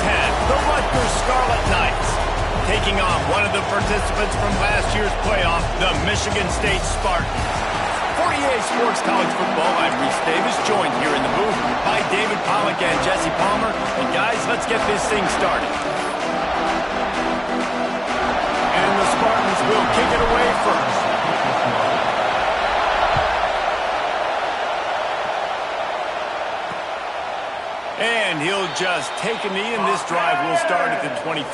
10, the Rutgers Scarlet Knights, taking on one of the participants from last year's playoff, the Michigan State Spartans. 48 Sports College Football, I'm Reese Davis, joined here in the booth by David Pollack and Jesse Palmer. And guys, let's get this thing started. And the Spartans will kick it away first. And he'll just take a knee, and this drive will start at the 25.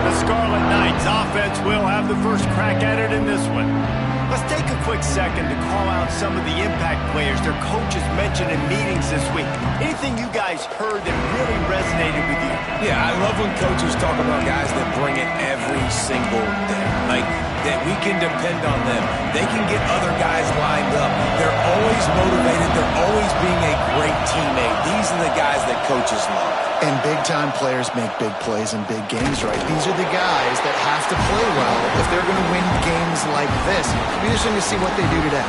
The Scarlet Knights offense will have the first crack at it in this one. Let's take a quick second to call out some of the impact players their coaches mentioned in meetings this week. Anything you guys heard that really resonated with you? Yeah, I love when coaches talk about guys that bring it every single day. Like, that we can depend on them. They can get other guys lined up. They're always motivated. They're always being a great teammate. These are the guys that coaches love. And big-time players make big plays in big games, right? These are the guys that have to play well if they're going to win games like this. We're just going to see what they do today.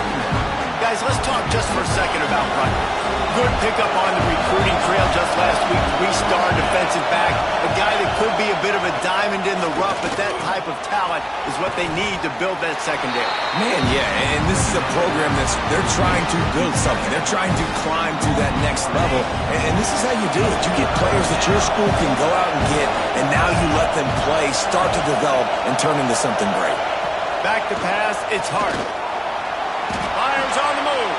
Guys, let's talk just for a second about Rutgers. Good pickup on the recruiting trail just last week. Three-star defensive back, a guy that could be a bit of a diamond in the rough, but that type of talent is what they need to build that secondary. Man, yeah, and this is a program they're trying to build something. They're trying to climb to that next level, and this is how you do it. You get players that your school can go out and get, and now you let them play, start to develop, and turn into something great. Back to pass, it's hard. Fires on the move.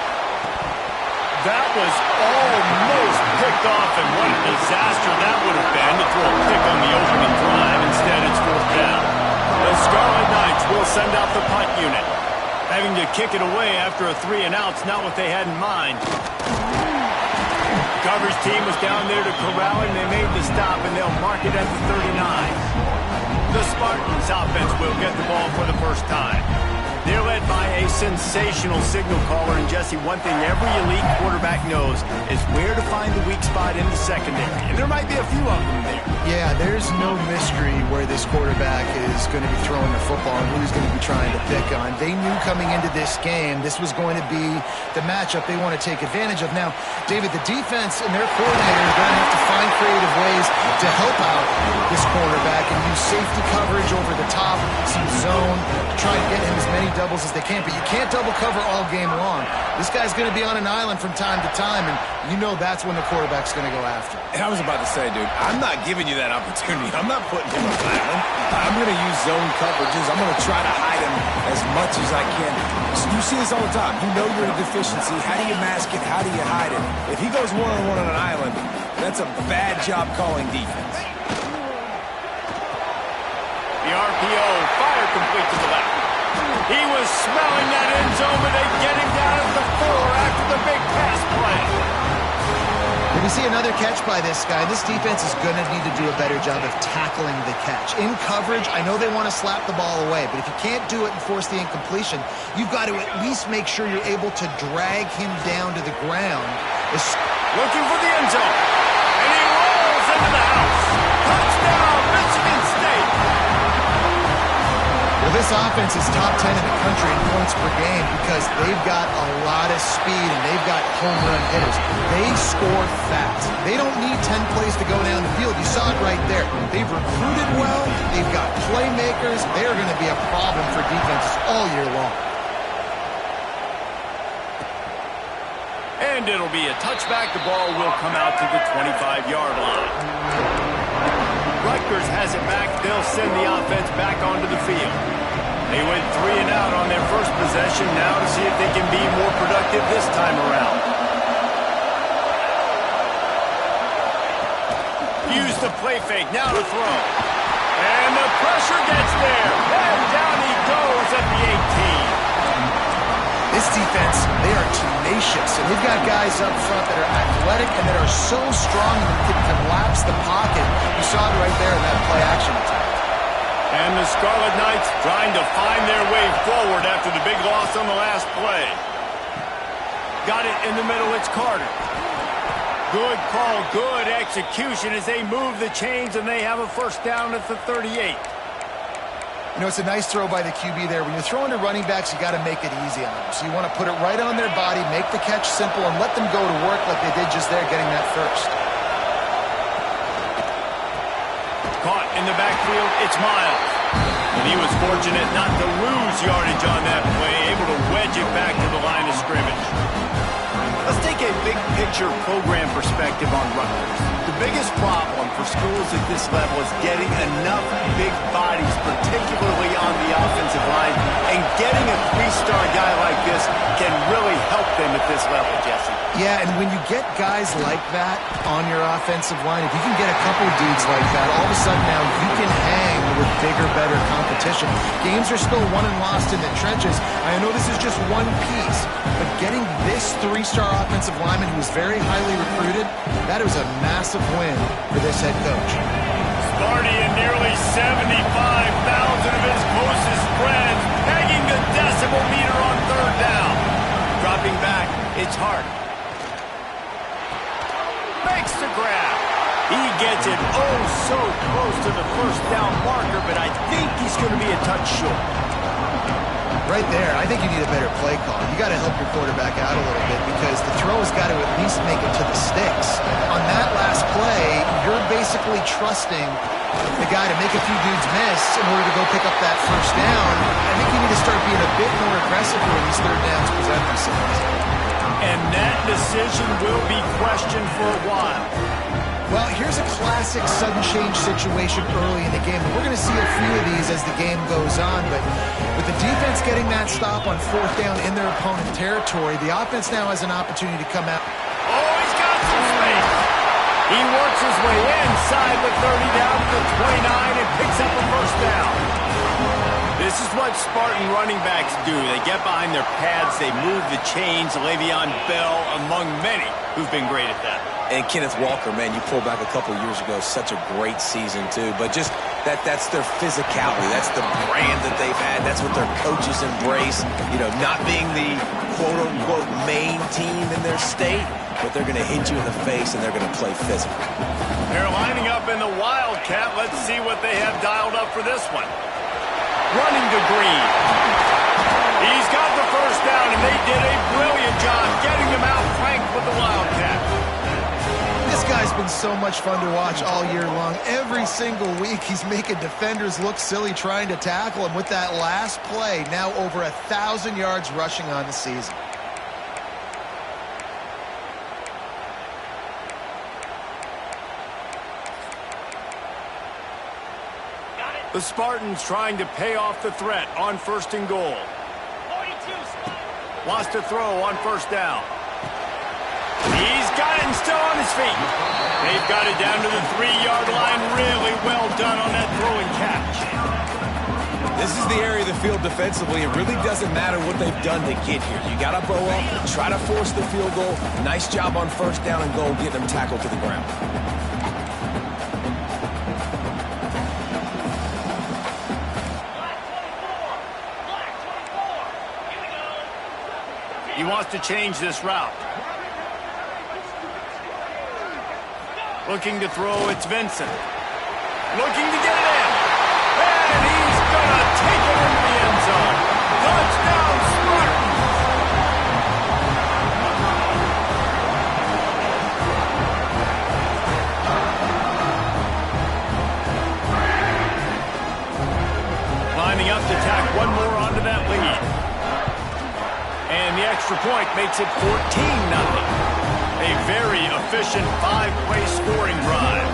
That was almost picked off, and what a disaster that would have been to throw a pick on the opening drive. Instead, it's fourth down. The Scarlet Knights will send out the punt unit. Having to kick it away after a 3-and-out's not what they had in mind. Coverage team was down there to corral him. They made the stop, and they'll mark it at the 39. The Spartans offense will get the ball for the first time. They're led by a sensational signal caller, and Jesse, one thing every elite quarterback knows is where to find the weak spot in the secondary, and there might be a few of them there. Yeah, there's no mystery where this quarterback is going to be throwing the football and who he's going to be trying to pick on. They knew coming into this game this was going to be the matchup they want to take advantage of. Now, David, the defense and their coordinator are going to have to find creative ways to help out this quarterback and use safety coverage over the top, some zone, try to get him as many doubles as they can, but you can't double cover all game long. This guy's going to be on an island from time to time, and you know that's when the quarterback's going to go after. And I was about to say, dude, I'm not giving you that opportunity. I'm not putting him on an island. I'm going to use zone coverages. I'm going to try to hide him as much as I can. You see this all the time. You know you're a deficiency. How do you mask it? How do you hide it? If he goes one-on-one on an island, that's a bad job calling defense. The RPO, fire complete to the left. He was smelling that end zone, but they get him down at the 4 after the big pass play. If we see another catch by this guy, this defense is going to need to do a better job of tackling the catch. In coverage, I know they want to slap the ball away, but if you can't do it and force the incompletion, you've got to at least make sure you're able to drag him down to the ground. Looking for the end zone, and he rolls into the house. Touchdown, Michigan State. Well, this offense is top 10 in the country in points per game because they've got a lot of speed and they've got home run hitters. They score fast. They don't need 10 plays to go down the field. You saw it right there. They've recruited well. They've got playmakers. They're going to be a problem for defenses all year long. And it'll be a touchback. The ball will come out to the 25-yard line. Rutgers has it back. They'll send the offense back onto the field. They went 3-and-out on their first possession. Now to see if they can be more productive this time around. Use the play fake. Now to throw. And the pressure gets there. And down he goes at the 18. This defense, they are tenacious, and they've got guys up front that are athletic and that are so strong that can collapse the pocket. You saw it right there in that play-action attack. And the Scarlet Knights trying to find their way forward after the big loss on the last play. Got it in the middle, it's Carter. Good call, good execution as they move the chains, and they have a first down at the 38. You know, it's a nice throw by the QB there. When you're throwing to running backs, you got to make it easy on them. So you want to put it right on their body, make the catch simple, and let them go to work like they did just there, getting that first. In the backfield, it's Miles. And he was fortunate not to lose yardage on that play, able to wedge it back to the line of scrimmage. Let's take a big-picture program perspective on Rutgers. The biggest problem for schools at this level is getting enough big bodies, particularly on the offensive line, and getting a three-star guy like this can really help them at this level, Jesse. Yeah, and when you get guys like that on your offensive line, if you can get a couple dudes like that, all of a sudden now you can hang with bigger, better competition. Games are still won and lost in the trenches. I know this is just one piece, but getting this three-star offensive lineman who was very highly recruited, that was a massive win for this head coach. Sparty and nearly 75,000 of his closest friends pegging the decimal meter on third down. Dropping back, it's hard. Makes the grab. He gets it oh so close to the first down marker, but I think he's going to be a touch short. Right there, I think you need a better play call. You got to help your quarterback out a little bit because the throw has got to at least make it to the sticks. On that last play, you're basically trusting the guy to make a few dudes miss in order to go pick up that first down. I think you need to start being a bit more aggressive when these third downs present themselves. And that decision will be questioned for a while. Well, here's a classic sudden change situation early in the game. We're going to see a few of these as the game goes on, but with the defense getting that stop on fourth down in their opponent territory, the offense now has an opportunity to come out. Oh, he's got some space. He works his way inside the 30 down to the 29 and picks up a first down. This is what Spartan running backs do. They get behind their pads, they move the chains. Le'Veon Bell among many who've been great at that. And Kenneth Walker, man, you pulled back a couple years ago, such a great season too. But just that's their physicality. That's the brand that they've had. That's what their coaches embrace. You know, not being the quote-unquote main team in their state, but they're going to hit you in the face and they're going to play physical. They're lining up in the Wildcat. Let's see what they have dialed up for this one. Running to Green. He's got the first down, and they did a brilliant job getting him out flanked with the Wildcat. This guy's been so much fun to watch all year long. Every single week, he's making defenders look silly trying to tackle him with that last play. Now over 1,000 yards rushing on the season. The Spartans trying to pay off the threat on first and goal. Wants to throw on first down. He's got it and still on his feet. They've got it down to the 3-yard line. Really well done on that throw and catch. This is the area of the field defensively. It really doesn't matter what they've done to get here. You got to bow up, try to force the field goal. Nice job on first down and goal, getting them tackled to the ground. He wants to change this route. Looking to throw, it's Vincent. Looking to get it in. And he's going to take it into the end zone. Touchdown, Spartans! Lining up to tack one more onto that lead. And the extra point makes it 14-0. A very efficient 5-play scoring drive.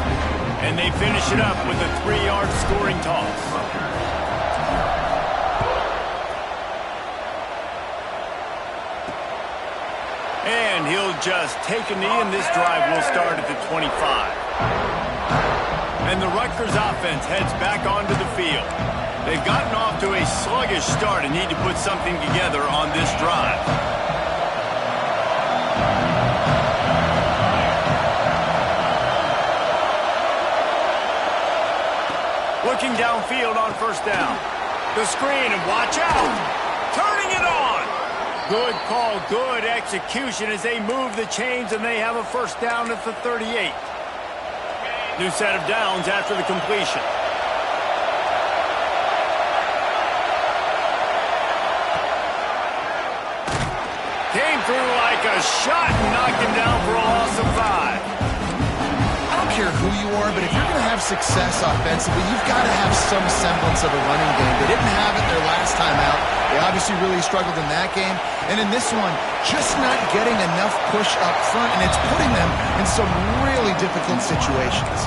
And they finish it up with a 3-yard scoring toss. And he'll just take a knee, and this drive will start at the 25. And the Rutgers offense heads back onto the field. They've gotten off to a sluggish start and need to put something together on this drive. Looking downfield on first down. The screen, and watch out! Turning it on! Good call, good execution as they move the chains, and they have a first down at the 38. New set of downs after the completion. Came through like a shot and knocked him down for a loss of 5. care who you are, but if you're going to have success offensively, you've got to have some semblance of a running game. They didn't have it their last time out. They obviously really struggled in that game. And in this one, just not getting enough push up front, and it's putting them in some really difficult situations.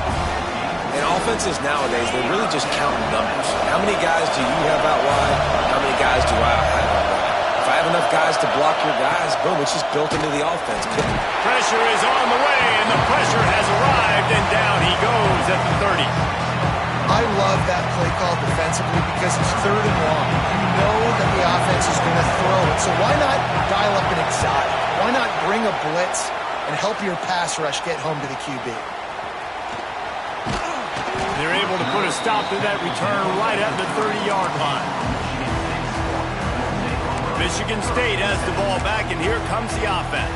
And offenses nowadays, they're really just counting numbers. How many guys do you have out wide? How many guys do I have out wide? If I have enough guys to block your guys, boom, it's just built into the offense. Pressure is on the way, and the pressure has arrived, and down he goes at the 30. I love that play call defensively because it's 3rd and long. You know that the offense is going to throw it, so why not dial up an exotic? Why not bring a blitz and help your pass rush get home to the QB? They're able to put a stop to that return right at the 30-yard line. Michigan State has the ball back, and here comes the offense.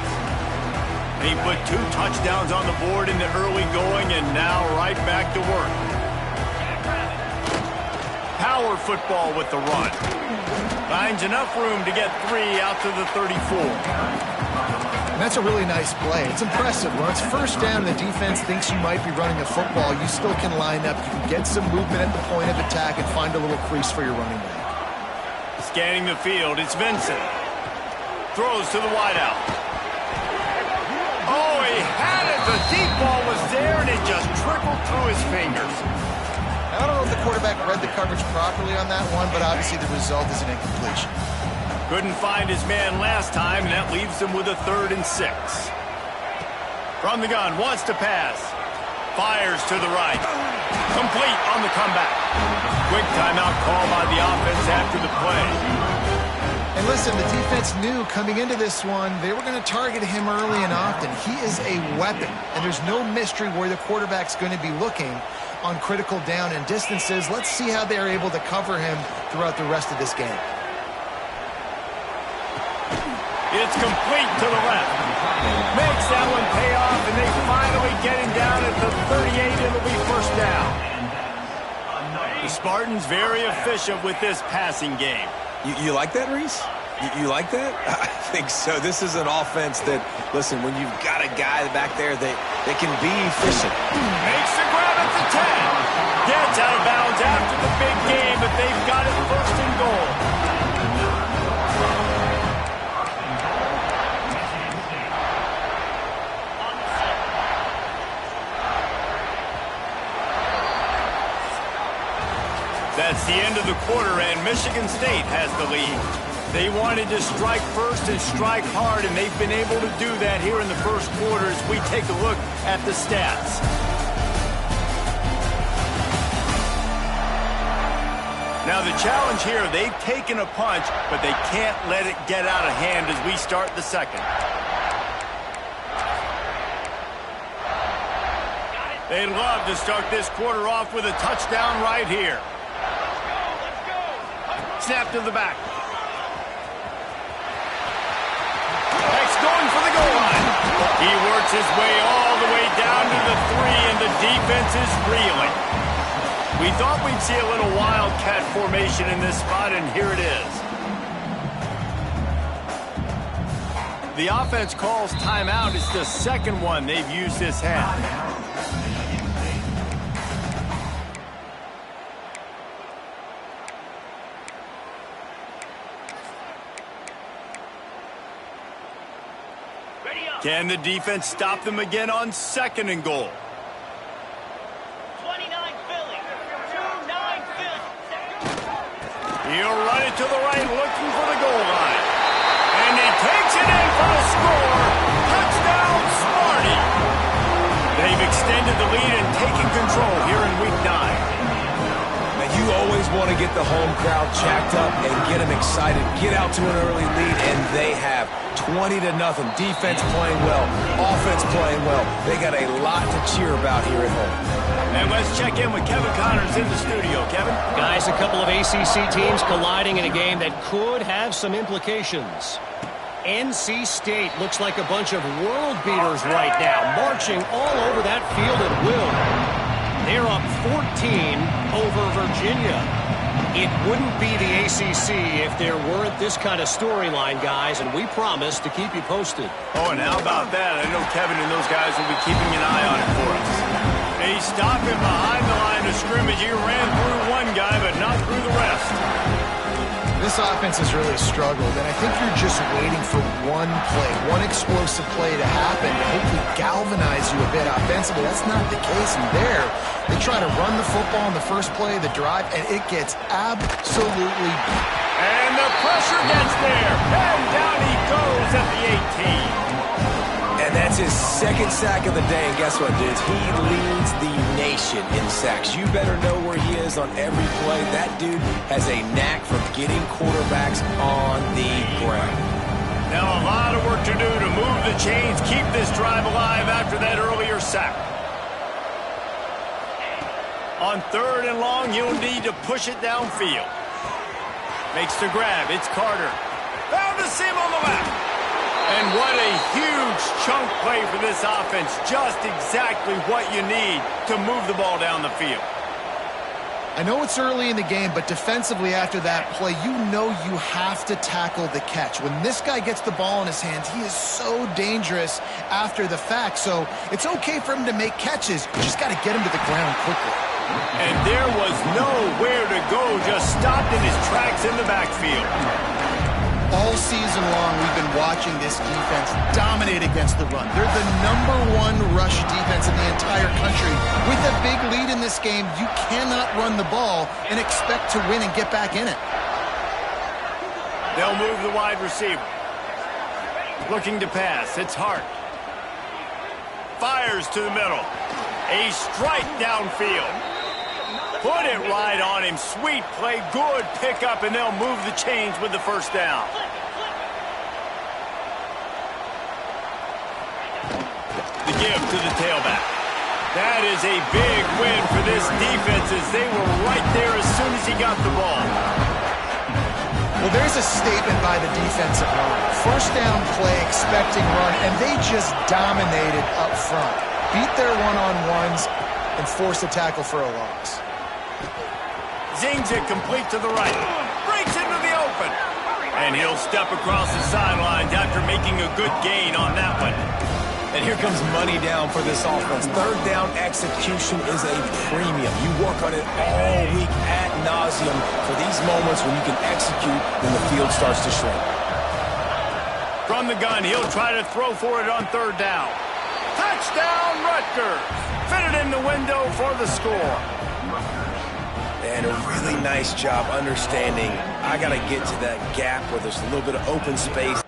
They put 2 touchdowns on the board in the early going, and now right back to work. Power football with the run. Finds enough room to get 3 out to the 34. And that's a really nice play. It's impressive. When it's first down and the defense thinks you might be running a football, you still can line up. You can get some movement at the point of attack and find a little crease for your running back. Scanning the field, it's Vincent. Throws to the wideout. Oh, he had it. The deep ball was there, and it just trickled through his fingers. I don't know if the quarterback read the coverage properly on that one, but obviously the result is an incompletion. Couldn't find his man last time, and that leaves him with a 3rd and 6. From the gun, wants to pass. Fires to the right. Complete on the comeback. Quick timeout call by the offense after the play. And listen, the defense knew coming into this one, they were going to target him early and often. He is a weapon, and there's no mystery where the quarterback's going to be looking on critical down and distances. Let's see how they're able to cover him throughout the rest of this game. It's complete to the left. Makes that one pay off, and they finally get him down at the 38. It'll be first down. The Spartans very efficient with this passing game. You like that, Reese? You like that? I think so. This is an offense that, listen, when you've got a guy back there, they can be efficient. Makes the grab at the 10. Gets out of bounds after the big game, but they've got it 1st and goal. That's the end of the quarter, and Michigan State has the lead. They wanted to strike first and strike hard, and they've been able to do that here in the first quarter as we take a look at the stats. Now the challenge here, they've taken a punch, but they can't let it get out of hand as we start the second. They'd love to start this quarter off with a touchdown right here. Snap to the back. X going for the goal line. He works his way all the way down to the 3, and the defense is reeling. We thought we'd see a little wildcat formation in this spot, and here it is. The offense calls timeout. It's the second one they've used this half. Can the defense stop them again on 2nd and goal? 29 Philly. 29 Philly. He'll run it to the right, looking for the goal line. And he takes it in for the score. Touchdown, Sparty. They've extended the lead and taken control here in Week 9. Now, you always want to get the home crowd jacked up and get them excited. Get out to an early lead, and they have. 20-0. Defense playing well. Offense playing well. They got a lot to cheer about here at home. And let's check in with Kevin Connors in the studio. Kevin? Guys, a couple of ACC teams colliding in a game that could have some implications. NC State looks like a bunch of world beaters right now, marching all over that field at will. They're up 14 over Virginia. It wouldn't be the ACC if there weren't this kind of storyline, guys, and we promise to keep you posted. Oh, and how about that? I know Kevin and those guys will be keeping an eye on it for us. They stop him behind the line of scrimmage. He ran through one guy, but not through the rest. This offense has really struggled, and I think you're just waiting for one play, one explosive play to happen to hopefully galvanize you a bit offensively. That's not the case in there. They try to run the football in the first play of the drive, and it gets absolutely beat. And the pressure gets there. And down he goes at the 18. And that's his second sack of the day. And guess what, dudes? He leads the nation in sacks. You better know where he is on every play. That dude has a knack for getting quarterbacks on the ground. Now a lot of work to do to move the chains, keep this drive alive after that earlier sack. On 3rd and long, he'll need to push it downfield. Makes the grab. It's Carter. Found the seam on the left. And what a huge chunk play for this offense. Just exactly what you need to move the ball down the field. I know it's early in the game, but defensively after that play, you know you have to tackle the catch. When this guy gets the ball in his hands, he is so dangerous after the fact. So it's okay for him to make catches. You just got to get him to the ground quickly. And there was nowhere to go, just stopped in his tracks in the backfield. All season long, we've been watching this defense dominate against the run. They're the #1 rush defense in the entire country. With a big lead in this game, you cannot run the ball and expect to win and get back in it. They'll move the wide receiver. Looking to pass. It's Hart. Fires to the middle. A strike downfield. Put it right on him. Sweet play. Good pickup, and they'll move the chains with the first down. The give to the tailback. That is a big win for this defense as they were right there as soon as he got the ball. Well, there's a statement by the defensive line. First down play, expecting run, and they just dominated up front. Beat their one-on-ones and forced a tackle for a loss. Zings it complete to the right. Breaks into the open. And he'll step across the sidelines after making a good gain on that one. And here comes money down for this offense. 3rd down execution is a premium. You work on it all week ad nauseum for these moments when you can execute when the field starts to shrink. From the gun, he'll try to throw for it on 3rd down. Touchdown, Rutgers. Fitted in the window for the score. And a really nice job understanding I got to get to that gap where there's a little bit of open space.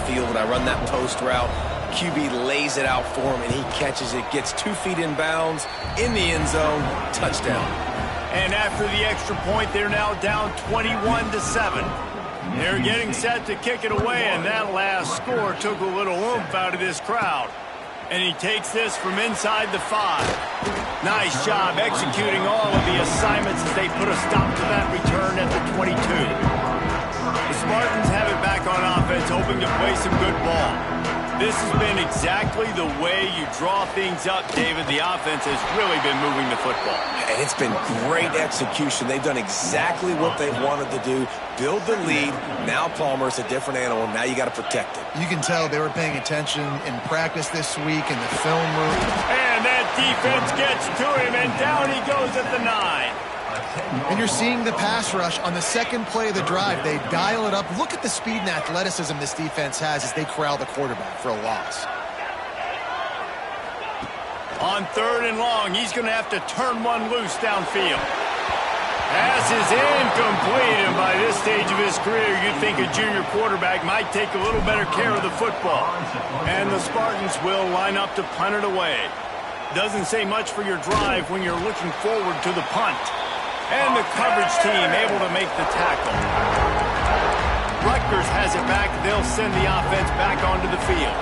Field when I run that post route, QB lays it out for him and he catches it, gets 2 feet in bounds, in the end zone, touchdown. And after the extra point, they're now down 21-7. They're getting set to kick it away, and that last score took a little oomph out of this crowd. And he takes this from inside the 5. Nice job executing all of the assignments as they put a stop to that return at the 22. The Spartans have it back on offense, hoping to play some good ball. This has been exactly the way you draw things up, David. The offense has really been moving the football. And it's been great execution. They've done exactly what they wanted to do. Build the lead. Now Palmer's a different animal. Now you got to protect it. You can tell they were paying attention in practice this week in the film room. And that defense gets to him, and down he goes at the 9. And you're seeing the pass rush on the second play of the drive. They dial it up. Look at the speed and athleticism this defense has as they corral the quarterback for a loss. On 3rd and long, he's going to have to turn one loose downfield. Pass is incomplete, and by this stage of his career, you'd think a junior quarterback might take a little better care of the football. And the Spartans will line up to punt it away. Doesn't say much for your drive when you're looking forward to the punt. And the coverage team able to make the tackle. Rutgers has it back. They'll send the offense back onto the field.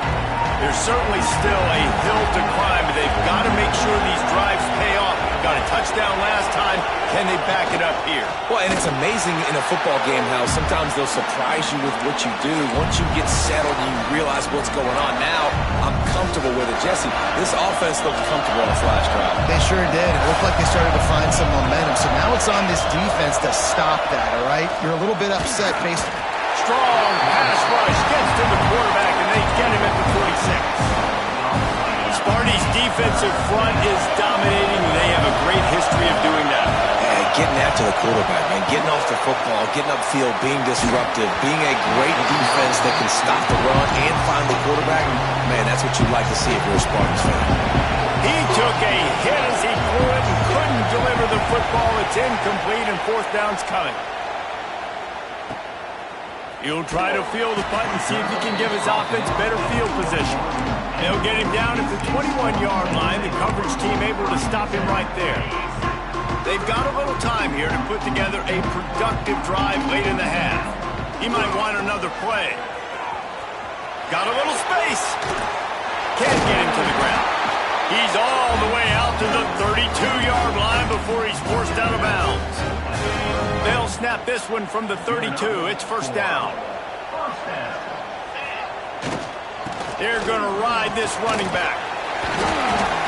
There's certainly still a hill to climb, but they've got to make sure these drives pay off. Got a touchdown last time. Can they back it up here? Well, and it's amazing in a football game how sometimes they'll surprise you with what you do. Once you get settled and you realize what's going on, now I'm comfortable with it. Jesse, this offense looked comfortable on its last drive. They sure did. It looked like they started to find some momentum. So now it's on this defense to stop that, all right? You're a little bit upset based... Strong pass rush gets to the quarterback, and they get him at the 46. Sparty's defensive front is dominating, and they have a great history of doing that. Getting after the quarterback, man. Getting off the football, getting upfield, being disruptive, being a great defense that can stop the run and find the quarterback. Man, that's what you'd like to see if you're a Spartans fan. He took a hit as he threw it and couldn't deliver the football. It's incomplete, and fourth down's coming. He'll try to field the punt and see if he can give his offense better field position. They'll get him down at the 21-yard line. The coverage team able to stop him right there. They've got a little time here to put together a productive drive late in the half. He might want another play. Got a little space. Can't get him to the ground. He's all the way out to the 32-yard line before he's forced out of bounds. They'll snap this one from the 32. It's first down. They're going to ride this running back.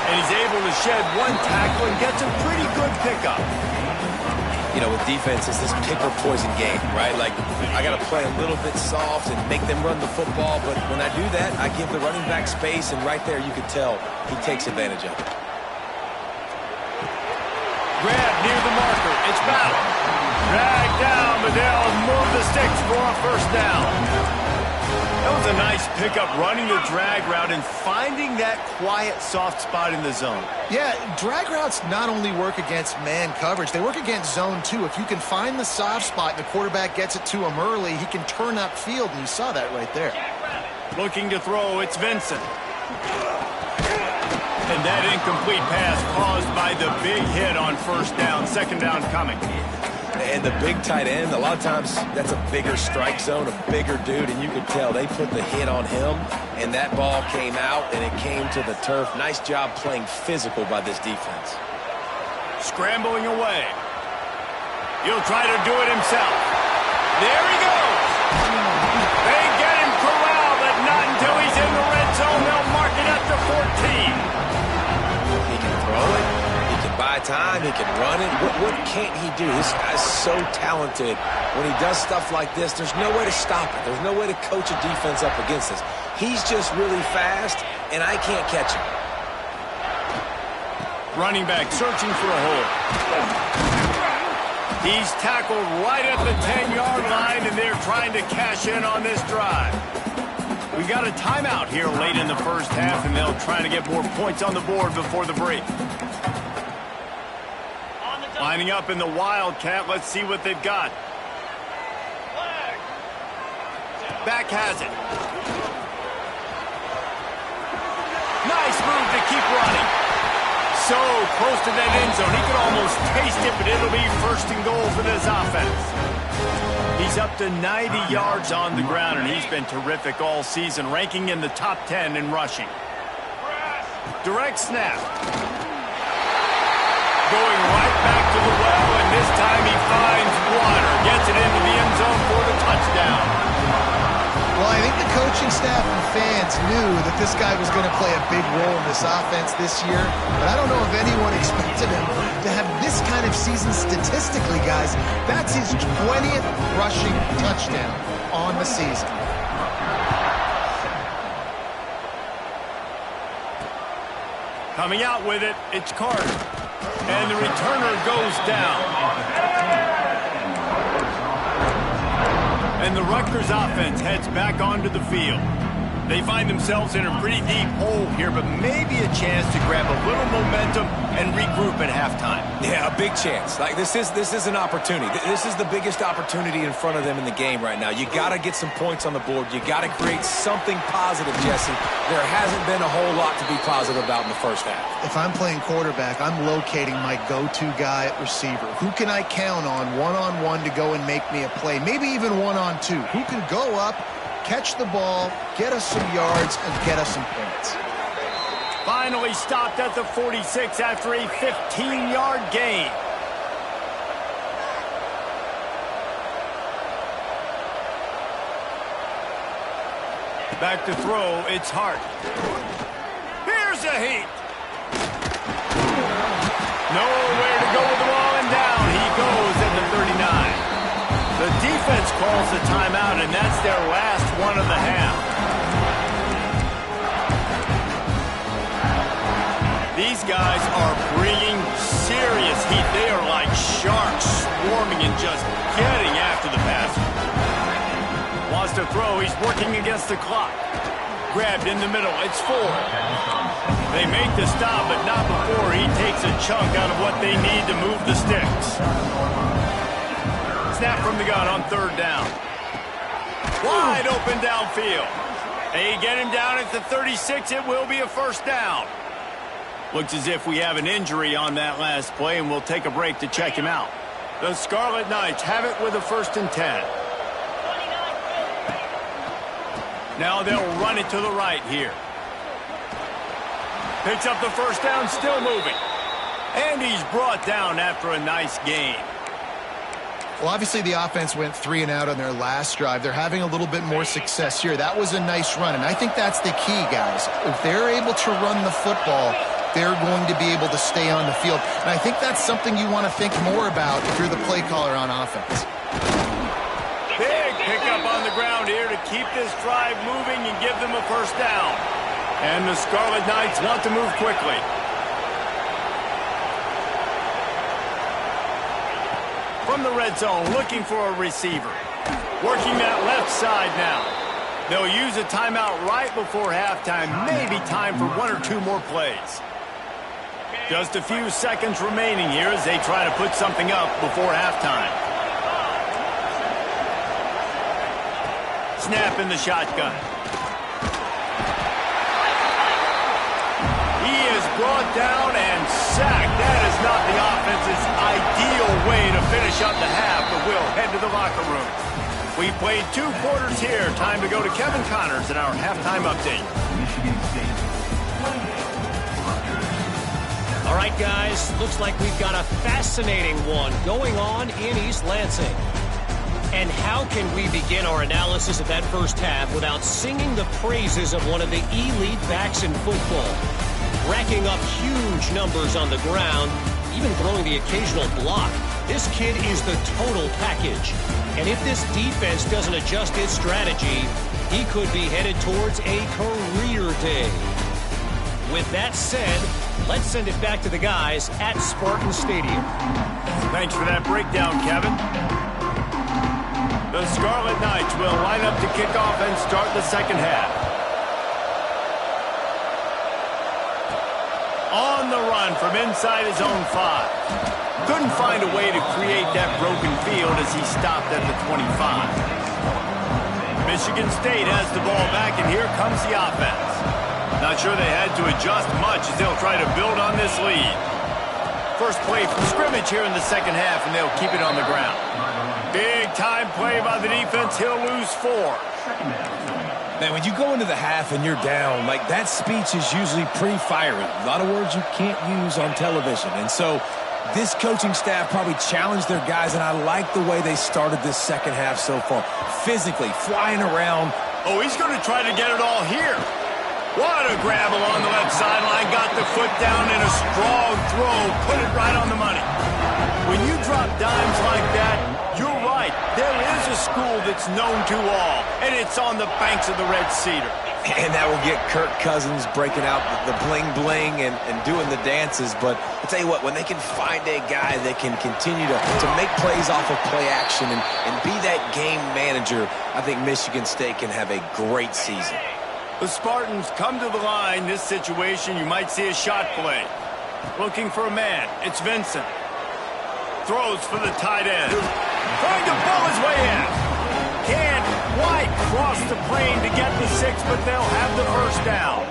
And he's able to shed one tackle and gets a pretty good pickup. You know, with defense, it's this pick or poison game, right? Like, I got to play a little bit soft and make them run the football, but when I do that, I give the running back space, and right there you could tell he takes advantage of it. Grab near the marker. It's battle. Drag down, but they'll move the sticks for a first down. That was a nice pickup, running the drag route and finding that quiet, soft spot in the zone. Yeah, drag routes not only work against man coverage, they work against zone too. If you can find the soft spot and the quarterback gets it to him early, he can turn upfield, and you saw that right there. Looking to throw, it's Vincent. And that incomplete pass caused by the big hit on first down. Second down coming. And the big tight end, a lot of times that's a bigger strike zone, a bigger dude, and you could tell they put the hit on him, and that ball came out, and it came to the turf. Nice job playing physical by this defense. Scrambling away. He'll try to do it himself. There he goes. They get him corralled, but not until he's in the red zone. They'll mark it at the 14. He can throw it. He can buy time. He can run it. What can't he do? This guy's so talented. When he does stuff like this, there's no way to stop it. There's no way to coach a defense up against this. He's just really fast, and I can't catch him. Running back searching for a hole. He's tackled right at the 10-yard line, and they're trying to cash in on this drive. We've got a timeout here late in the first half, and they'll try to get more points on the board before the break. Lining up in the Wildcat. Let's see what they've got. Back has it. Nice move to keep running. So close to that end zone. He could almost taste it, but it'll be first and goal for this offense. He's up to 90 yards on the ground, and he's been terrific all season, ranking in the top 10 in rushing. Direct snap. Going right back to the well, and this time he finds water. Gets it into the end zone for the touchdown. Well, I think the coaching staff and fans knew that this guy was going to play a big role in this offense this year, but I don't know if anyone expected him to have this kind of season statistically, guys. That's his 20th rushing touchdown on the season. Coming out with it, it's Carter. And the returner goes down. And the Rutgers offense heads back onto the field. They find themselves in a pretty deep hole here, but maybe a chance to grab a little momentum and regroup at halftime. Yeah, a big chance. Like, this is an opportunity. This is the biggest opportunity in front of them in the game right now. You got to get some points on the board. You got to create something positive, Jesse. There hasn't been a whole lot to be positive about in the first half. If I'm playing quarterback, I'm locating my go-to guy at receiver. Who can I count on one-on-one to go and make me a play? Maybe even one-on-two. Who can go up, catch the ball, get us some yards, and get us some points. Finally stopped at the 46 after a 15-yard gain. Back to throw, it's Hart. Here's a heat. Nowhere to go with the ball, and down he goes at the 39. The defense calls the timeout, and that's their last one of the half. These guys are bringing serious heat. They are like sharks swarming and just getting after the passer. Wants to throw. He's working against the clock. Grabbed in the middle. It's 4. They make the stop, but not before he takes a chunk out of what they need to move the sticks. Snap from the gun on 3rd down. Wide open downfield. They get him down at the 36. It will be a 1st down. Looks as if we have an injury on that last play, and we'll take a break to check him out. The Scarlet Knights have it with a 1st and 10. Now they'll run it to the right here. Picks up the 1st down, still moving. And he's brought down after a nice gain. Well, obviously the offense went 3 and out on their last drive. They're having a little bit more success here. That was a nice run, and I think that's the key, guys. If they're able to run the football, they're going to be able to stay on the field. And I think that's something you want to think more about if you're the play caller on offense. Big pickup on the ground here to keep this drive moving and give them a 1st down. And the Scarlet Knights want to move quickly. From the red zone, looking for a receiver. Working that left side now. They'll use a timeout right before halftime. Maybe time for 1 or 2 more plays. Just a few seconds remaining here as they try to put something up before halftime. Snap in the shotgun. He is brought down and sacked. That is not the offense's ideal way to finish up the half, but we'll head to the locker room. We played 2 quarters here. Time to go to Kevin Connors in our halftime update. All right, guys, looks like we've got a fascinating one going on in East Lansing. And how can we begin our analysis of that first half without singing the praises of one of the elite backs in football? Racking up huge numbers on the ground, even throwing the occasional block. This kid is the total package. And if this defense doesn't adjust its strategy, he could be headed towards a career day. With that said, let's send it back to the guys at Spartan Stadium. Thanks for that breakdown, Kevin. The Scarlet Knights will line up to kick off and start the second half. On the run from inside his own 5. Couldn't find a way to create that broken field as he stopped at the 25. Michigan State has the ball back, and here comes the offense. Not sure they had to adjust much as they'll try to build on this lead. First play from scrimmage here in the second half, and they'll keep it on the ground. Big time play by the defense. He'll lose 4. Man, when you go into the half and you're down, like that speech is usually pre-firing. A lot of words you can't use on television. And so this coaching staff probably challenged their guys, and I like the way they started this second half so far. Physically, flying around. Oh, he's going to try to get it all here. What a grab along the left sideline. Got the foot down in a strong throw. Put it right on the money. When you drop dimes like that, you're right. There is a school that's known to all, and it's on the banks of the Red Cedar. And that will get Kirk Cousins breaking out the bling-bling and doing the dances. But I'll tell you what, when they can find a guy that can continue to make plays off of play action and be that game manager, I think Michigan State can have a great season. The Spartans come to the line. This situation, you might see a shot play. Looking for a man. It's Vincent. Throws for the tight end. Trying to pull his way in. Can't quite cross the plane to get the 6, but they'll have the first down.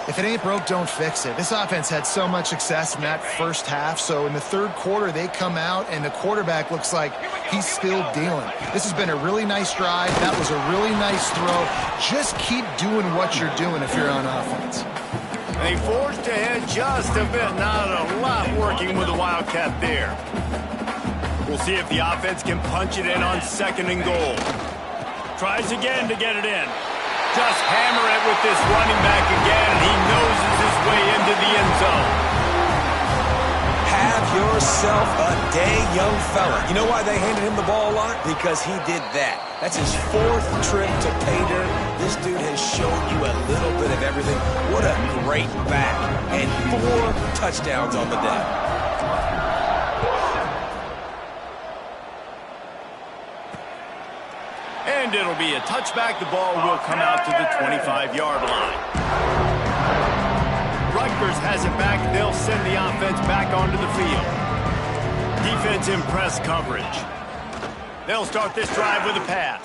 If it ain't broke, don't fix it. This offense had so much success in that first half, so in the third quarter, they come out, and the quarterback looks like he's still dealing. This has been a really nice drive. That was a really nice throw. Just keep doing what you're doing if you're on offense. They forged ahead just a bit. Not a lot working with the Wildcat there. We'll see if the offense can punch it in on 2nd and goal. Tries again to get it in. Just hammer it with this running back again, and he noses his way into the end zone. Have yourself a day, young fella. You know why they handed him the ball a lot? Because he did that. That's his 4th trip to pay dirt. This dude has shown you a little bit of everything. What a great back. And 4 touchdowns on the day. And it'll be a touchback. The ball will come out to the 25-yard line. Rutgers has it back. They'll send the offense back onto the field. Defense in press coverage. They'll start this drive with a pass.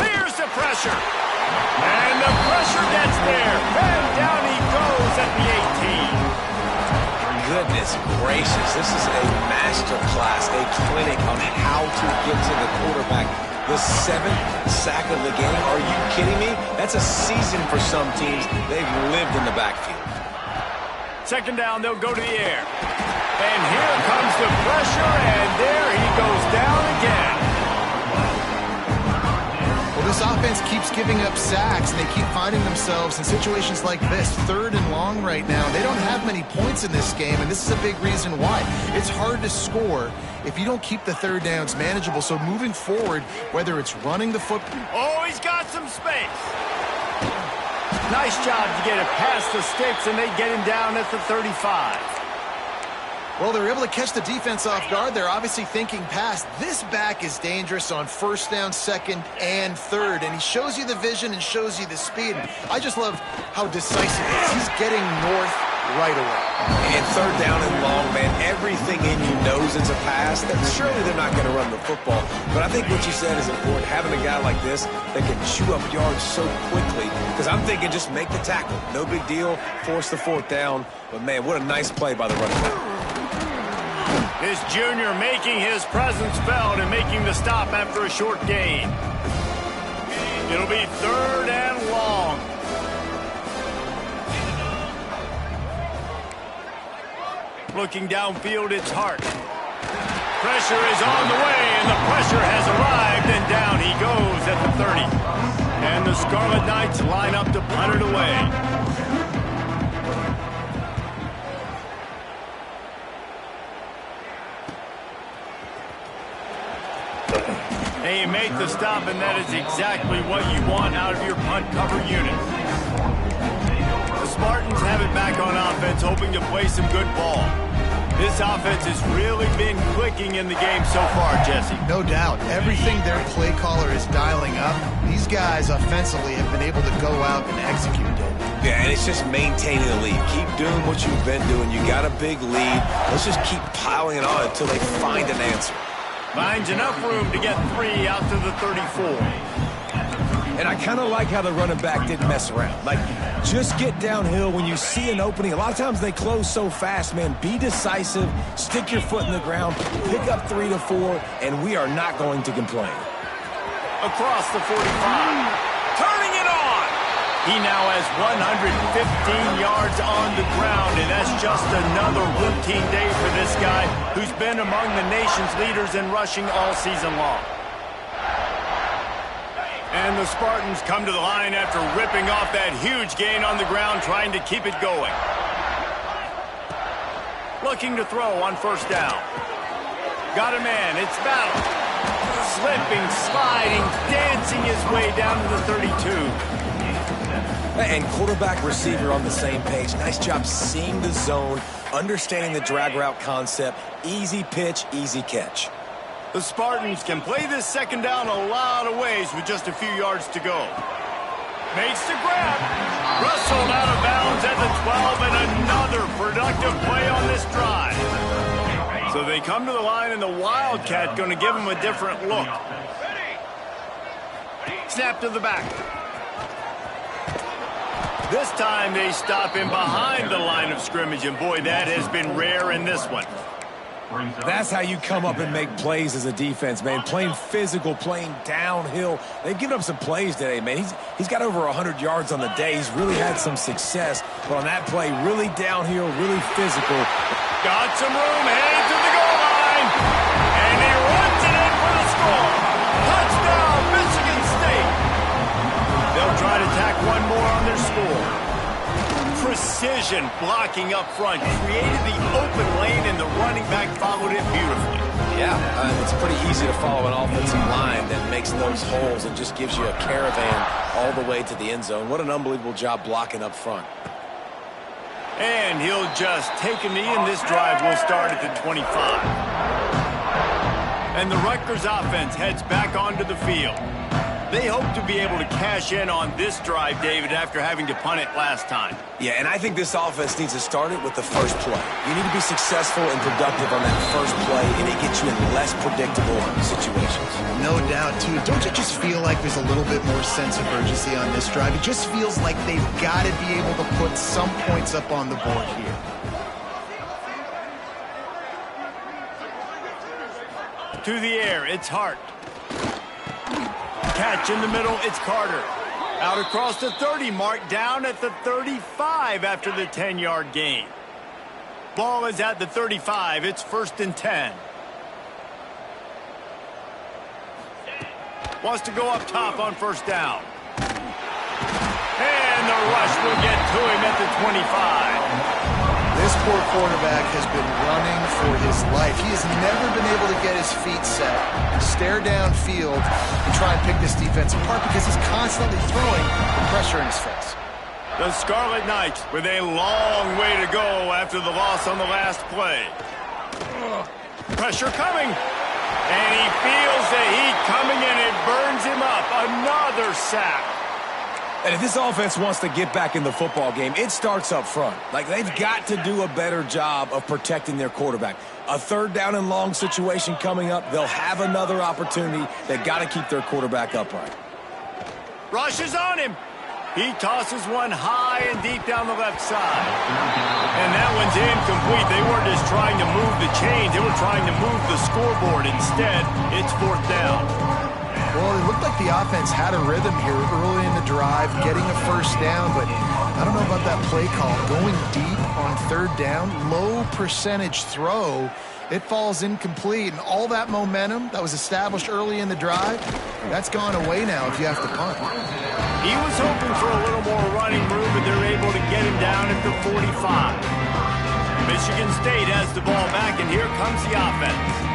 Here's the pressure. And the pressure gets there. And down he goes at the 18. Goodness gracious. This is a master class, a clinic on how to get to the quarterback. The 7th sack of the game. Are you kidding me? That's a season for some teams. They've lived in the backfield. Second down, they'll go to the air. And here comes the pressure, and there he goes down again. Well, this offense keeps giving up sacks, and they keep finding themselves in situations like this, 3rd and long right now. They don't have many points in this game, and this is a big reason why. It's hard to score if you don't keep the 3rd downs manageable. So moving forward, whether it's running the football... Oh, he's got some space. Nice job to get it past the sticks, and they get him down at the 35. Well, they're able to catch the defense off guard. They're obviously thinking pass. This back is dangerous on 1st down, 2nd, and 3rd, and he shows you the vision and shows you the speed. I just love how decisive he is. He's getting north right away. And 3rd down and long, man, everything in you knows it's a pass. Surely they're not going to run the football, but I think what you said is important. Having a guy like this that can chew up yards so quickly, because I'm thinking just make the tackle. No big deal, force the 4th down, but man, what a nice play by the running back. This junior making his presence felt and making the stop after a short gain. It'll be 3rd and long. Looking downfield, it's Hart. Pressure is on the way, and the pressure has arrived, and down he goes at the 30. And the Scarlet Knights line up to punt it away. They make the stop, and that is exactly what you want out of your punt cover unit. The Spartans have it back on offense, hoping to play some good ball. This offense has really been clicking in the game so far, Jesse. No doubt. Everything their play caller is dialing up, these guys offensively have been able to go out and execute it. Yeah, and it's just maintaining the lead. Keep doing what you've been doing. You got a big lead. Let's just keep piling it on until they find an answer. Finds enough room to get 3 out to the 34. And I kind of like how the running back didn't mess around. Like, just get downhill when you see an opening. A lot of times they close so fast, man. Be decisive, stick your foot in the ground, pick up 3 to 4, and we are not going to complain. Across the 45. Turning it on! He now has 115 yards on the ground, and that's just another routine day for this guy who's been among the nation's leaders in rushing all season long. And the Spartans come to the line after ripping off that huge gain on the ground, trying to keep it going. Looking to throw on 1st down. Got a man, it's Battle. Slipping, sliding, dancing his way down to the 32. And quarterback receiver on the same page. Nice job seeing the zone, understanding the drag route concept. Easy pitch, easy catch. The Spartans can play this 2nd down a lot of ways with just a few yards to go. Makes the grab. Wrestled out of bounds at the 12, and another productive play on this drive. So they come to the line, and the Wildcat going to give them a different look. Snap to the back. This time they stop him behind the line of scrimmage, and boy, that has been rare in this one. That's how you come up and make plays as a defense, man. Playing physical, playing downhill. They've given up some plays today, man. He's got over 100 yards on the day. He's really had some success. But on that play, really downhill, really physical. Got some room, headed to the goal line. And he runs it in for the score. Touchdown, Michigan State. They'll try to tack one more on their score. Precision blocking up front. Created the open lane, and the running back followed it beautifully. Yeah, it's pretty easy to follow an offensive line that makes those holes and just gives you a caravan all the way to the end zone. What an unbelievable job blocking up front. And he'll just take a knee, and this drive will start at the 25. And the Rutgers offense heads back onto the field. They hope to be able to cash in on this drive, David, after having to punt it last time. Yeah, and I think this offense needs to start it with the first play. You need to be successful and productive on that first play, and it gets you in less predictable situations. No doubt, too. Don't you just feel like there's a little bit more sense of urgency on this drive? It just feels like they've got to be able to put some points up on the board here. To the air, it's Hart. Catch in the middle, it's Carter. Out across the 30 mark, down at the 35 after the 10-yard gain. Ball is at the 35. It's 1st and 10. Wants to go up top on 1st down. And the rush will get to him at the 25. This poor quarterback has been running for his life. He has never been able to get his feet set, stare downfield, and try and pick this defense apart because he's constantly throwing the pressure in his face. The Scarlet Knights with a long way to go after the loss on the last play. Pressure coming. And he feels the heat coming, and it burns him up. Another sack. And if this offense wants to get back in the football game, it starts up front. Like, they've got to do a better job of protecting their quarterback. A 3rd down and long situation coming up, they'll have another opportunity. They've got to keep their quarterback upright. Rush is on him. He tosses one high and deep down the left side. And that one's incomplete. They weren't just trying to move the chains. They were trying to move the scoreboard. Instead, it's 4th down. Well, it looked like the offense had a rhythm here early in the drive, getting a 1st down, but I don't know about that play call. Going deep on 3rd down, low percentage throw, it falls incomplete, and all that momentum that was established early in the drive, that's gone away now if you have to punt. He was hoping for a little more running room, but they're able to get him down at the 45. Michigan State has the ball back, and here comes the offense.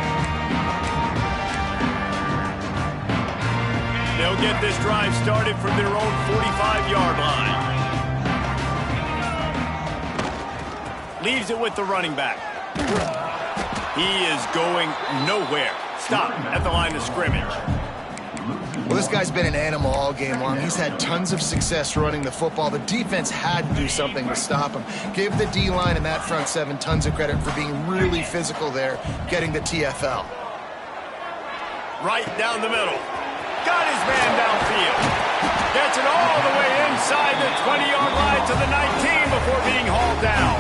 They'll get this drive started from their own 45-yard line. Leaves it with the running back. He is going nowhere. Stop at the line of scrimmage. Well, this guy's been an animal all game long. He's had tons of success running the football. The defense had to do something to stop him. Give the D-line and that front 7 tons of credit for being really physical there, getting the TFL. Right down the middle. Got his man downfield. Gets it all the way inside the 20-yard line to the 19 before being hauled down.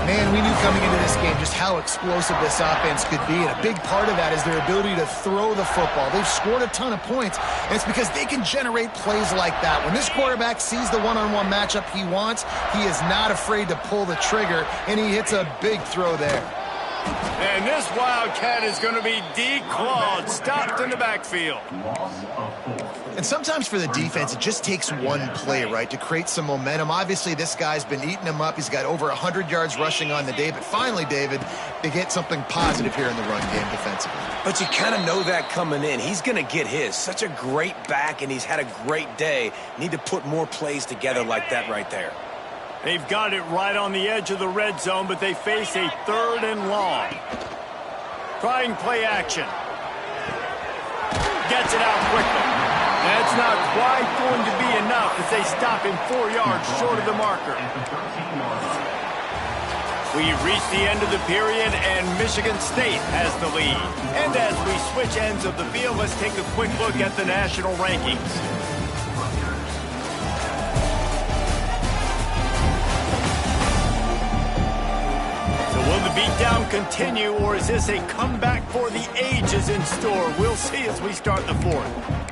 Man, we knew coming into this game just how explosive this offense could be, and a big part of that is their ability to throw the football. They've scored a ton of points, and it's because they can generate plays like that. When this quarterback sees the one-on-one matchup he wants, he is not afraid to pull the trigger, and he hits a big throw there. And this Wildcat is going to be declawed, stopped in the backfield. And sometimes for the defense, it just takes one play, right, to create some momentum. Obviously, this guy's been eating him up. He's got over 100 yards rushing on the day. But finally, David, they get something positive here in the run game defensively. But you kind of know that coming in. He's going to get his. Such a great back, and he's had a great day. Need to put more plays together like that right there. They've got it right on the edge of the red zone, but they face a 3rd and long. Trying play action. Gets it out quickly. That's not quite going to be enough as they stop him 4 yards short of the marker. We've reached the end of the period, and Michigan State has the lead. And as we switch ends of the field, let's take a quick look at the national rankings. Will the beatdown continue, or is this a comeback for the ages in store? We'll see as we start the 4th.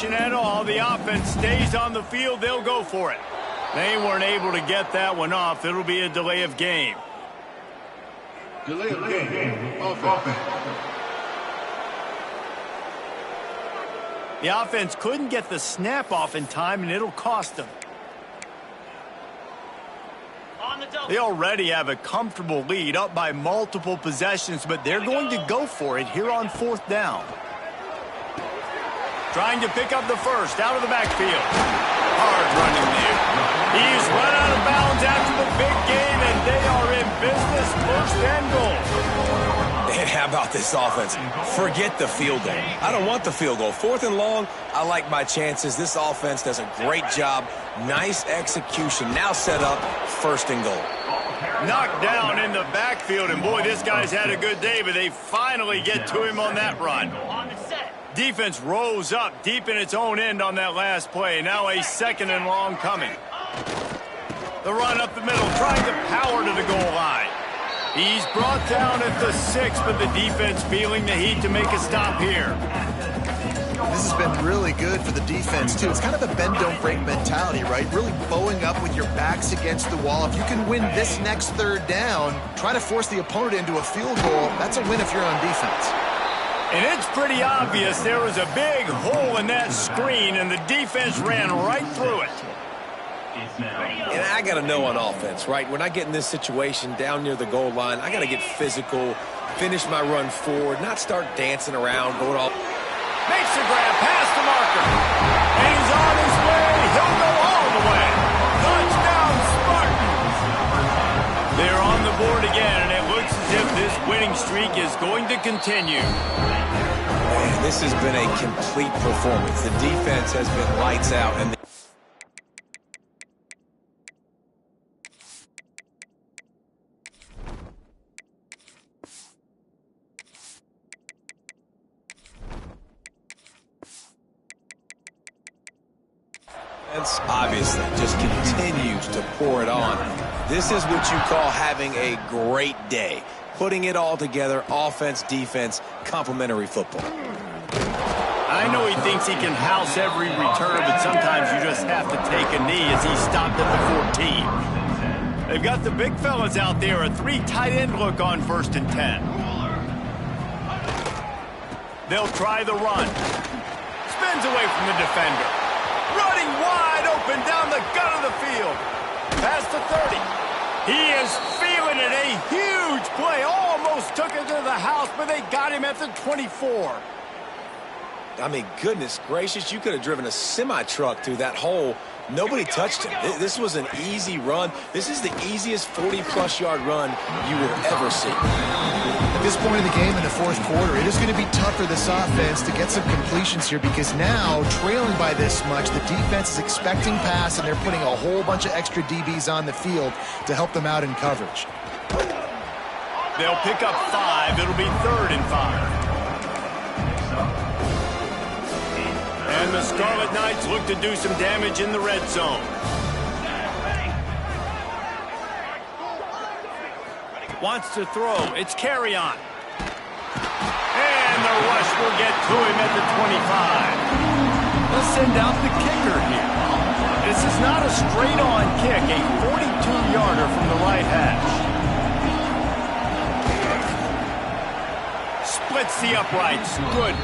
hesitation at all. The offense stays on the field. They'll go for it. They weren't able to get that one off. It'll be a delay of game. Delay of game. Offense. The offense couldn't get the snap off in time, and it'll cost them. They already have a comfortable lead, up by multiple possessions, but they're going to go for it here on 4th down. Trying to pick up the first out of the backfield. Hard running there. He's run out of bounds after the big game, and they are in business, 1st and goal. And how about this offense? Forget the field goal. I don't want the field goal. 4th and long, I like my chances. This offense does a great job. Nice execution. Now set up 1st and goal. Knocked down in the backfield, and boy, this guy's had a good day, but they finally get to him on that run. Defense rose up deep in its own end on that last play. Now a 2nd and long coming. The run up the middle, trying to power to the goal line. He's brought down at the 6, but the defense feeling the heat to make a stop here. This has been really good for the defense, too. It's kind of a bend-don't-break mentality, right? Really bowing up with your backs against the wall. If you can win this next 3rd down, try to force the opponent into a field goal. That's a win if you're on defense. And it's pretty obvious there was a big hole in that screen, and the defense ran right through it. And I got to know on offense, right? When I get in this situation down near the goal line, I got to get physical, finish my run forward, not start dancing around, going all... Makes the grab past the marker. And he's on his way. He'll go all the way. Touchdown, Spartans. They're on the board again, and it looks as if this winning streak is going to continue. Man, this has been a complete performance. The defense has been lights out, and obviously just continues to pour it on. This is what you call having a great day. Putting it all together, offense, defense, complementary football. I know he thinks he can house every return, but sometimes you just have to take a knee as he stopped at the 14. They've got the big fellas out there, a 3 tight end look on 1st and 10. They'll try the run. Spins away from the defender. Running wide open down the gut of the field. Past the 30. He is feeling it. A huge play. Almost took it to the house, but they got him at the 24. I mean, goodness gracious, you could have driven a semi-truck through that hole. Nobody touched him. This was an easy run. This is the easiest 40-plus yard run you will ever see. At this point in the game in the 4th quarter, it is going to be tough for this offense to get some completions here because now, trailing by this much, the defense is expecting pass, and they're putting a whole bunch of extra DBs on the field to help them out in coverage. They'll pick up 5. It'll be 3rd and 5. And the Scarlet Knights look to do some damage in the red zone. Wants to throw. It's carry on. And the rush will get to him at the 25. They'll send out the kicker here. This is not a straight-on kick, a 42-yarder from the right hash. Splits the uprights. Good.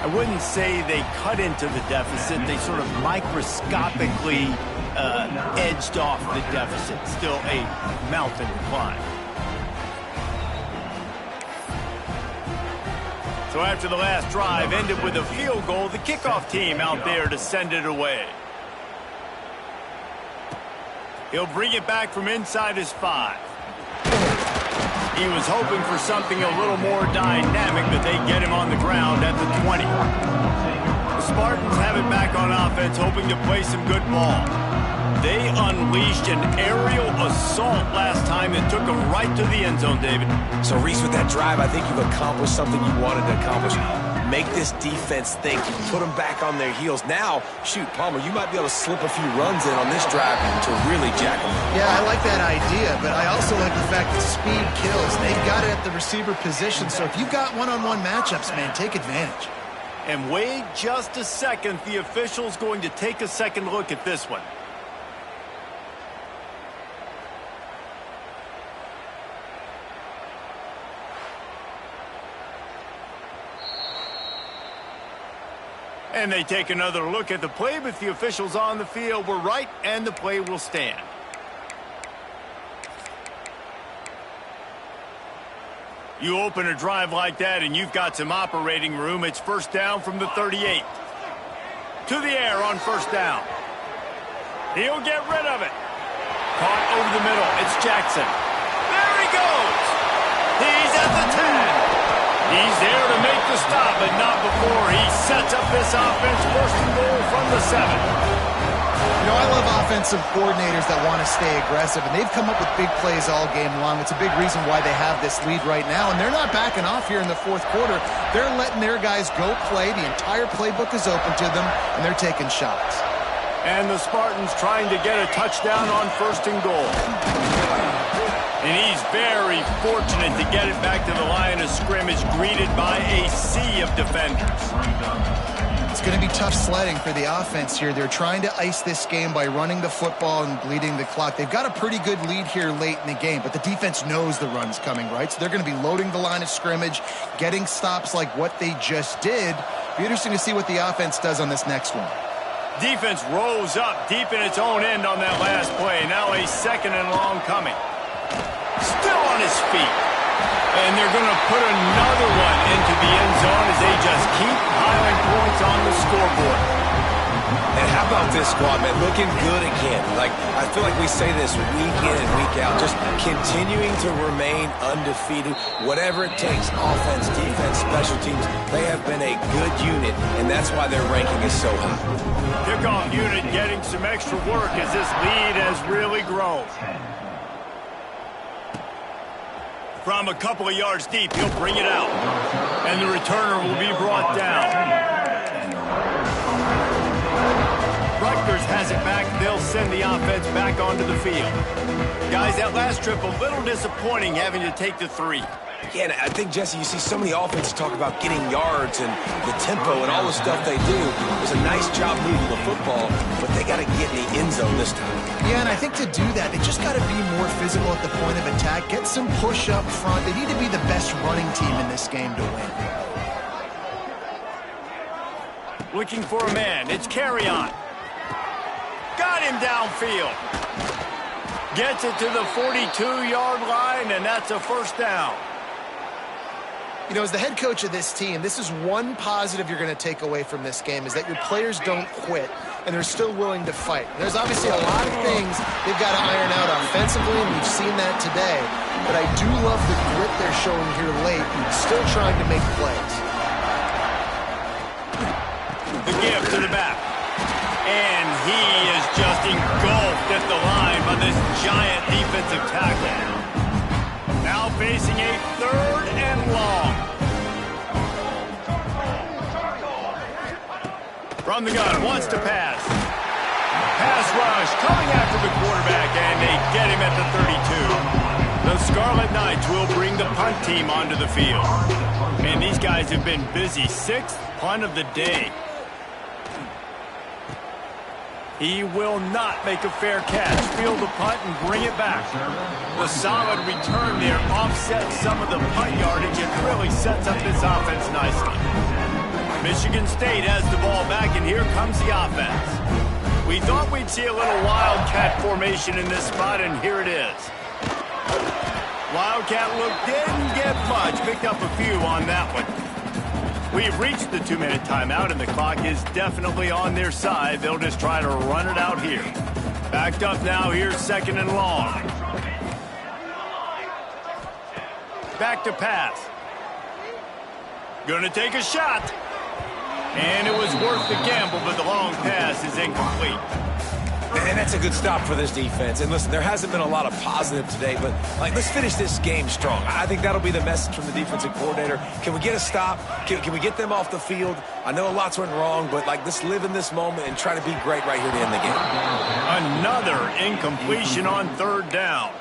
I wouldn't say they cut into the deficit. They sort of microscopically edged off the deficit. Still a mountain to climb. So after the last drive ended with a field goal, the kickoff team out there to send it away. He'll bring it back from inside his 5. He was hoping for something a little more dynamic, but they get him on the ground at the 20. The Spartans have it back on offense, hoping to play some good ball. They unleashed an aerial assault last time that took them right to the end zone, David. So, Reese, with that drive, I think you've accomplished something you wanted to accomplish. Make this defense think. You put them back on their heels. Now, shoot, Palmer, you might be able to slip a few runs in on this drive to really jack them. Yeah, I like that idea, but I also like the fact that speed kills. They've got it at the receiver position, so if you've got one-on-one matchups, man, take advantage. And wait just a second. The official's going to take a second look at this one. And they take another look at the play, but the officials on the field were right, and the play will stand. You open a drive like that, and you've got some operating room. It's first down from the 38. To the air on first down. He'll get rid of it. Caught over the middle. It's Jackson. There he goes. He's at the 10. He's there to make the stop, but not before he sets up this offense. First and goal from the 7. You know, I love offensive coordinators that want to stay aggressive, and they've come up with big plays all game long. It's a big reason why they have this lead right now, and they're not backing off here in the fourth quarter. They're letting their guys go play. The entire playbook is open to them, and they're taking shots. And the Spartans trying to get a touchdown on first and goal. And he's very fortunate to get it back to the line of scrimmage, greeted by a sea of defenders. It's going to be tough sledding for the offense here. They're trying to ice this game by running the football and bleeding the clock. They've got a pretty good lead here late in the game, but the defense knows the run's coming, right? So they're going to be loading the line of scrimmage, getting stops like what they just did. Be interesting to see what the offense does on this next one. Defense rose up deep in its own end on that last play. Now a second and long coming. Still on his feet. And they're going to put another one into the end zone as they just keep piling points on the scoreboard. And how about this squad, man? Looking good again. Like, I feel like we say this week in and week out. Just continuing to remain undefeated. Whatever it takes, offense, defense, special teams, they have been a good unit, and that's why their ranking is so high. Kickoff unit getting some extra work as this lead has really grown. From a couple of yards deep, he'll bring it out. And the returner will be brought down. Rutgers has it back. They'll send the offense back onto the field. Guys, that last trip, a little disappointing having to take the 3. Yeah, and I think, Jesse, you see so many offenses talk about getting yards and the tempo and all the stuff they do. It was a nice job moving the football, but they got to get in the end zone this time. Yeah, and I think to do that, they just got to be more physical at the point of attack, get some push up front. They need to be the best running team in this game to win. Looking for a man. It's Carry-On. Got him downfield. Gets it to the 42-yard line, and that's a first down. You know, as the head coach of this team, this is one positive you're going to take away from this game, is that your players don't quit, and they're still willing to fight. There's obviously a lot of things they've got to iron out offensively, and we've seen that today. But I do love the grit they're showing here late, still trying to make plays. The give to the back. And he is just engulfed at the line by this giant defensive tackle. Now facing a third and long. From the gun, wants to pass. Pass rush coming after the quarterback, and they get him at the 32. The Scarlet Knights will bring the punt team onto the field. Man, these guys have been busy. 6th punt of the day. He will not make a fair catch. Field the punt and bring it back. The solid return there offsets some of the punt yardage and really sets up this offense nicely. Michigan State has the ball back, and here comes the offense. We thought we'd see a little Wildcat formation in this spot, and here it is. Wildcat look didn't get much. Picked up a few on that one. We've reached the 2-minute timeout, and the clock is definitely on their side. They'll just try to run it out here. Backed up now. Here's second and long. Back to pass. Going to take a shot. And it was worth the gamble, but the long pass is incomplete. And that's a good stop for this defense. And listen, there hasn't been a lot of positive today, but let's finish this game strong. I think that'll be the message from the defensive coordinator. Can we get a stop? Can we get them off the field? I know lots went wrong, but let's live in this moment and try to be great right here to end the game. Another incompletion on third down.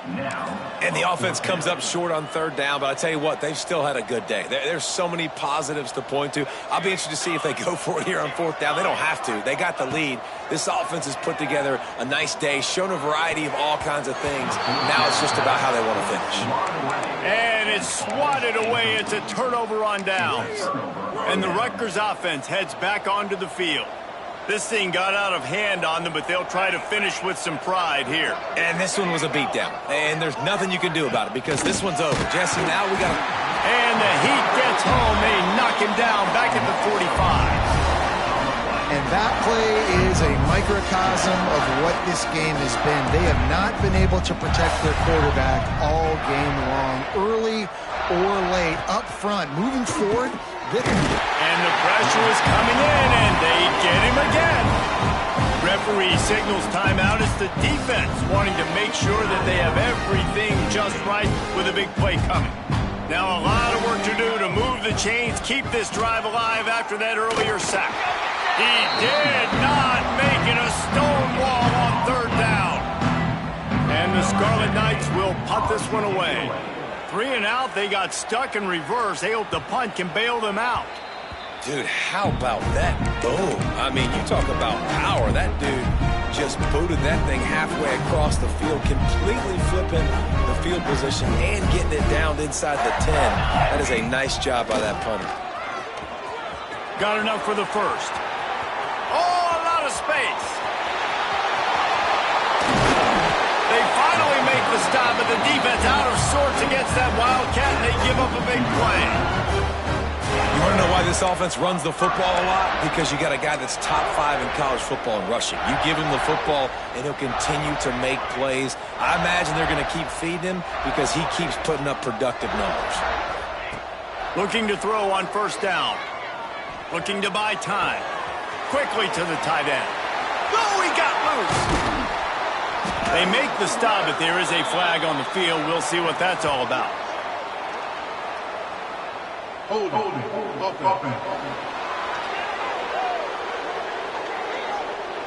And the offense comes up short on third down, but I tell you what, they've still had a good day. There's so many positives to point to. I'll be interested to see if they go for it here on fourth down. They don't have to. They got the lead. This offense has put together a nice day, shown a variety of all kinds of things. Now it's just about how they want to finish. And it's swatted away. It's a turnover on downs. And the Rutgers offense heads back onto the field. This thing got out of hand on them, but they'll try to finish with some pride here. And this one was a beatdown. And there's nothing you can do about it because this one's over. Jesse, now we got to... And the Heat gets home. They knock him down back at the 45. And that play is a microcosm of what this game has been. They have not been able to protect their quarterback all game long, early or late, up front, moving forward. And the pressure is coming in, and they get him again. Referee signals timeout. It's the defense wanting to make sure that they have everything just right with a big play coming. Now a lot of work to do to move the chains, keep this drive alive after that earlier sack. He did not make it a stone wall on third down. And the Scarlet Knights will punt this one away. 3 and out, they got stuck in reverse. They hope the punt can bail them out. Dude, how about that boom? I mean, you talk about power. That dude just booted that thing halfway across the field, completely flipping the field position and getting it down inside the 10. That is a nice job by that punter. Got enough for the first. Oh, a lot of space. They finally make the stop, but the defense out of sorts against that Wildcat, and they give up a big play. You want to know why this offense runs the football a lot? Because you got a guy that's top 5 in college football in rushing. You give him the football, and he'll continue to make plays. I imagine they're going to keep feeding him because he keeps putting up productive numbers. Looking to throw on first down. Looking to buy time. Quickly to the tight end. Oh, he got loose. They make the stop, but there is a flag on the field. We'll see what that's all about. Hold offense.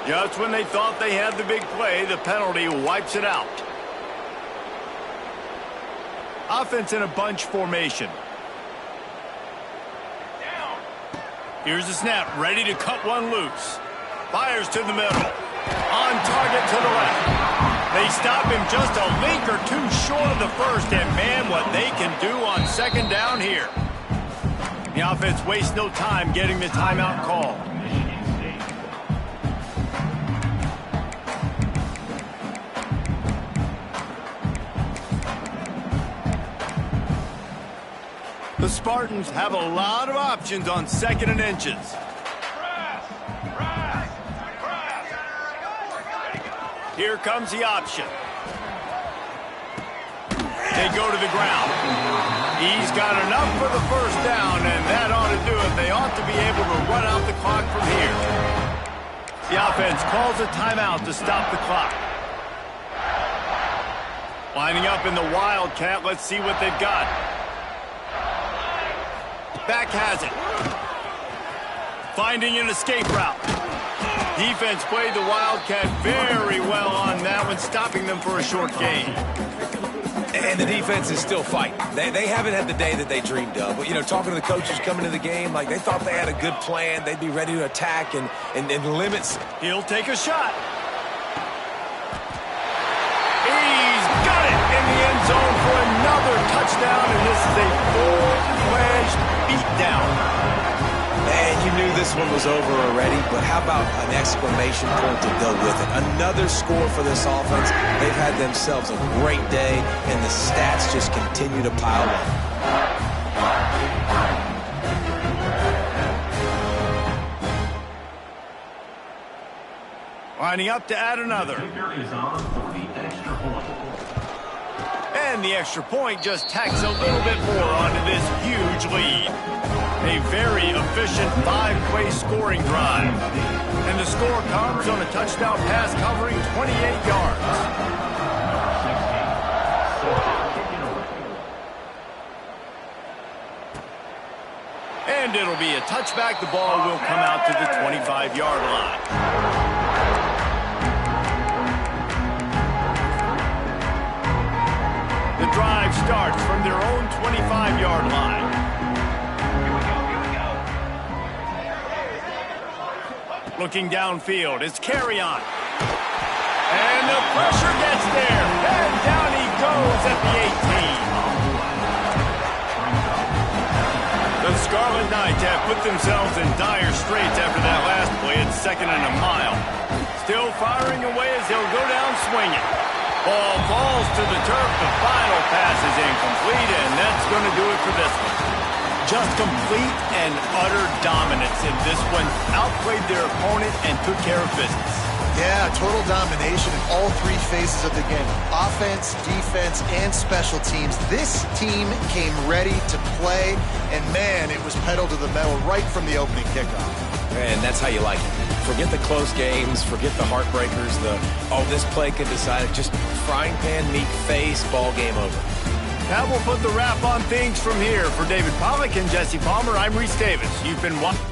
Just when they thought they had the big play, the penalty wipes it out. Offense in a bunch formation. Here's the snap, ready to cut one loose. Fires to the middle. On target to the left. They stop him just a link or two short of the first, and man, what they can do on second down here. The offense wastes no time getting the timeout call. The Spartans have a lot of options on second and inches. Here comes the option. They go to the ground. He's got enough for the first down, and that ought to do it. They ought to be able to run out the clock from here. The offense calls a timeout to stop the clock. Lining up in the Wildcat. Let's see what they've got. Back has it. Finding an escape route. Defense played the Wildcat very well on that one, stopping them for a short gain. And the defense is still fighting. They haven't had the day that they dreamed of. But, you know, talking to the coaches coming to the game, like they thought they had a good plan. They'd be ready to attack and limits. He'll take a shot. He's got it in the end zone for another touchdown, and this is a full-fledged beatdown. And you knew this one was over already, but how about an exclamation point to go with it? Another score for this offense. They've had themselves a great day, and the stats just continue to pile up. Lining up to add another. And the extra point just tacks a little bit more onto this huge lead. A very efficient 5-play scoring drive. And the score comes on a touchdown pass covering 28 yards. And it'll be a touchback. The ball will come out to the 25-yard line. starts from their own 25-yard line. Looking downfield, it's carry on. And the pressure gets there. And down he goes at the 18. The Scarlet Knights have put themselves in dire straits after that last play at 2nd and a mile. Still firing away as he'll go down swinging. Ball falls to the turf. The final pass is incomplete, and that's going to do it for this one. Just complete and utter dominance in this one. Outplayed their opponent and took care of business. Yeah, total domination in all three phases of the game. Offense, defense, and special teams. This team came ready to play, and man, it was pedal to the metal right from the opening kickoff. And that's how you like it. Forget the close games, forget the heartbreakers, this play could decide it. Just frying pan, meat face, ball game over. That will put the wrap on things from here. For David Pollack and Jesse Palmer, I'm Reese Davis. You've been watching.